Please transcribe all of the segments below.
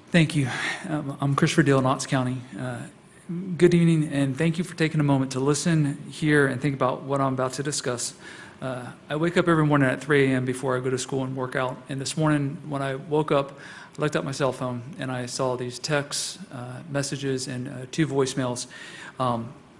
Thank you. I'm Christopher Deal, Knox County. Good evening, and thank you for taking a moment to listen, hear, and think about what I'm about to discuss. I wake up every morning at 3 a.m. before I go to school and work out. And this morning, when I woke up, I looked at my cell phone, and I saw these texts, messages, and 2 voicemails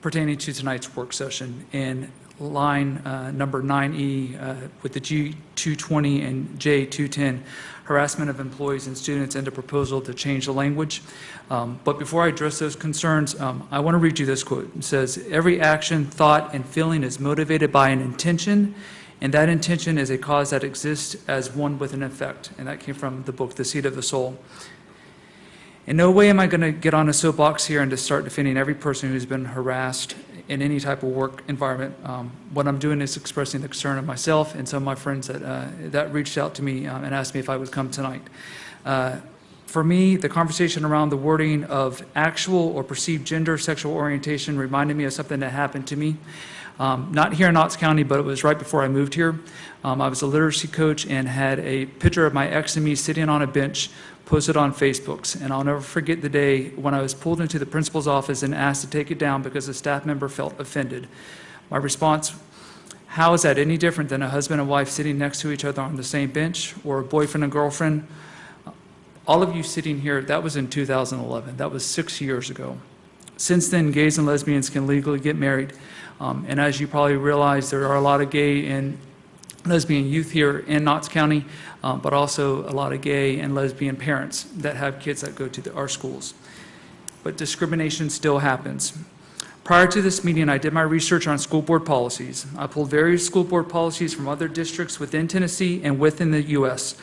pertaining to tonight's work session. And line number 9E with the G220 and J210, harassment of employees and students, and a proposal to change the language. But before I address those concerns, I want to read you this quote. It says, "Every action, thought, and feeling is motivated by an intention, and that intention is a cause that exists as one with an effect." And that came from the book, The Seed of the Soul. In no way am I going to get on a soapbox here and to start defending every person who's been harassed in any type of work environment. What I'm doing is expressing the concern of myself and some of my friends that reached out to me and asked me if I would come tonight. For me, the conversation around the wording of actual or perceived gender, sexual orientation reminded me of something that happened to me. Not here in Knox County, but it was right before I moved here. I was a literacy coach and had a picture of my ex and me sitting on a bench posted on Facebook. And I'll never forget the day when I was pulled into the principal's office and asked to take it down because a staff member felt offended. My response, how is that any different than a husband and wife sitting next to each other on the same bench, or a boyfriend and girlfriend? All of you sitting here, that was in 2011. That was 6 years ago. Since then, gays and lesbians can legally get married. And as you probably realize, there are a lot of gay and lesbian youth here in Knox County, but also a lot of gay and lesbian parents that have kids that go to our schools. But discrimination still happens. Prior to this meeting, I did my research on school board policies. I pulled various school board policies from other districts within Tennessee and within the U.S.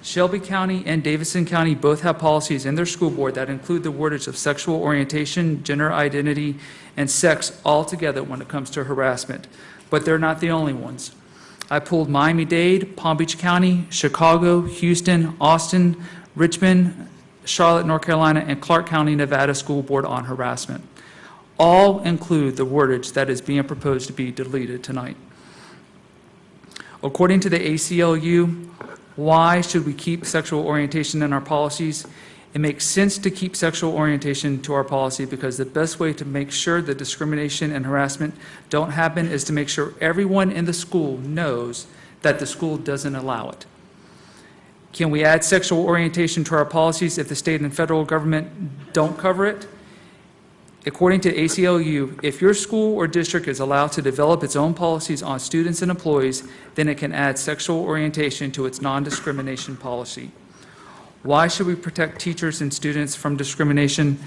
Shelby County and Davidson County both have policies in their school board that include the wordage of sexual orientation, gender identity, and sex all together when it comes to harassment. But they're not the only ones. I pulled Miami-Dade, Palm Beach County, Chicago, Houston, Austin, Richmond, Charlotte, North Carolina, and Clark County, Nevada School Board on harassment. All include the wordage that is being proposed to be deleted tonight. According to the ACLU, why should we keep sexual orientation in our policies? It makes sense to keep sexual orientation to our policy because the best way to make sure that discrimination and harassment don't happen is to make sure everyone in the school knows that the school doesn't allow it. Can we add sexual orientation to our policies if the state and federal government don't cover it? According to ACLU, if your school or district is allowed to develop its own policies on students and employees, then it can add sexual orientation to its non-discrimination policy. Why should we protect teachers and students from discrimination?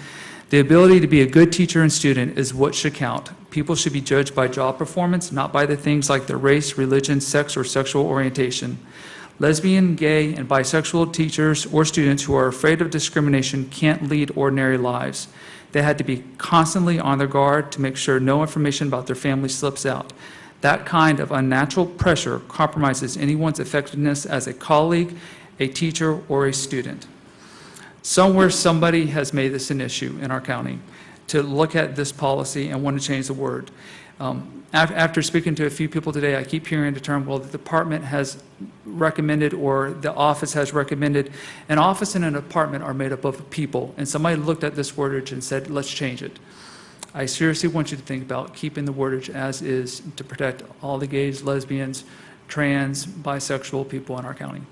The ability to be a good teacher and student is what should count. People should be judged by job performance, not by the things like their race, religion, sex, or sexual orientation. Lesbian, gay, and bisexual teachers or students who are afraid of discrimination can't lead ordinary lives. They had to be constantly on their guard to make sure no information about their family slips out. That kind of unnatural pressure compromises anyone's effectiveness as a colleague, a teacher, or a student. Somewhere somebody has made this an issue in our county to look at this policy and want to change the word. After speaking to a few people today, I keep hearing the term, well, the department has recommended or the office has recommended. An office and an department are made up of people, and somebody looked at this wordage and said, let's change it. I seriously want you to think about keeping the wordage as is to protect all the gays, lesbians, trans, bisexual people in our county.